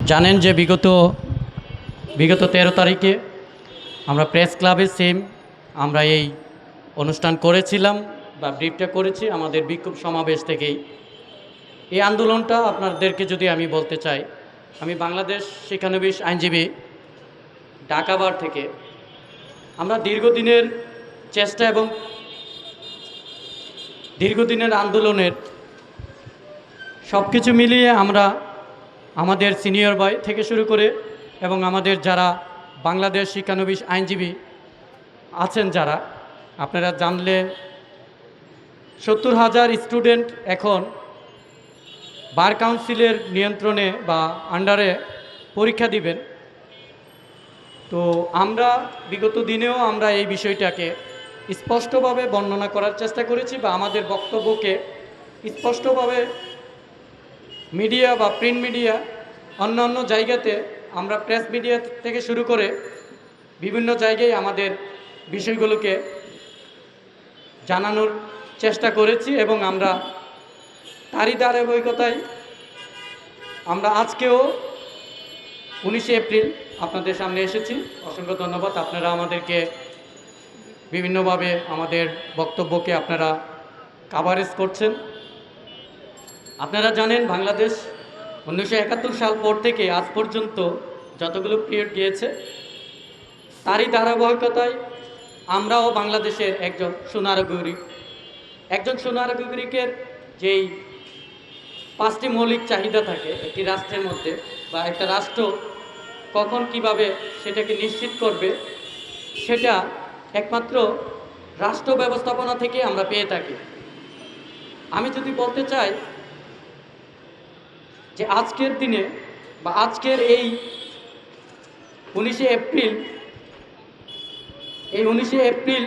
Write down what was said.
জানেন যে বিগত 13 তারিখে আমরা প্রেস ক্লাবে আমরা এই অনুষ্ঠান করেছিলাম বা ব্রিফটা করেছি আমাদের বিক্ষোভ সমাবেশ থেকেই। এই আন্দোলনটা আপনাদেরকে যদি আমি বলতে চাই, আমি বাংলাদেশ শিক্ষানবিশ আইনজীবী ঢাকা বার থেকে আমরা দীর্ঘদিনের চেষ্টা এবং দীর্ঘদিনের আন্দোলনের সব কিছু মিলিয়ে আমরা আমাদের সিনিয়র ভাই থেকে শুরু করে এবং আমাদের যারা বাংলাদেশ শিক্ষানবিশ আইনজীবী আছেন যারা, আপনারা জানলে 70,000 স্টুডেন্ট এখন বার কাউন্সিলের নিয়ন্ত্রণে বা আন্ডারে পরীক্ষা দিবেন। তো আমরা বিগত দিনেও আমরা এই বিষয়টাকে স্পষ্টভাবে বর্ণনা করার চেষ্টা করেছি বা আমাদের বক্তব্যকে স্পষ্টভাবে মিডিয়া বা প্রিন্ট মিডিয়া অন্যান্য জায়গাতে আমরা প্রেস মিডিয়া থেকে শুরু করে বিভিন্ন জায়গায় আমাদের বিষয়গুলোকে জানানোর চেষ্টা করেছি এবং আমরা তারই ধারাবাহিকতায় আমরা আজকেও 19শে এপ্রিল আপনাদের সামনে এসেছি। অসংখ্য ধন্যবাদ। আপনারা আমাদেরকে বিভিন্নভাবে আমাদের বক্তব্যকে আপনারা কাভারেজ করছেন। আপনারা জানেন বাংলাদেশ 1971 সাল পর থেকে আজ পর্যন্ত যতগুলো পিরিয়ড গিয়েছে তারই ধারাবাহিকতায় আমরাও বাংলাদেশের একজন সুনারগরিকের যেই 5টি মৌলিক চাহিদা থাকে একটি রাষ্ট্রের মধ্যে, বা একটা রাষ্ট্র কখন কিভাবে সেটাকে নিশ্চিত করবে, সেটা একমাত্র রাষ্ট্র ব্যবস্থাপনা থেকে আমরা পেয়ে থাকি। আমি যদি বলতে চাই যে আজকের দিনে বা আজকের এই 19শে এপ্রিল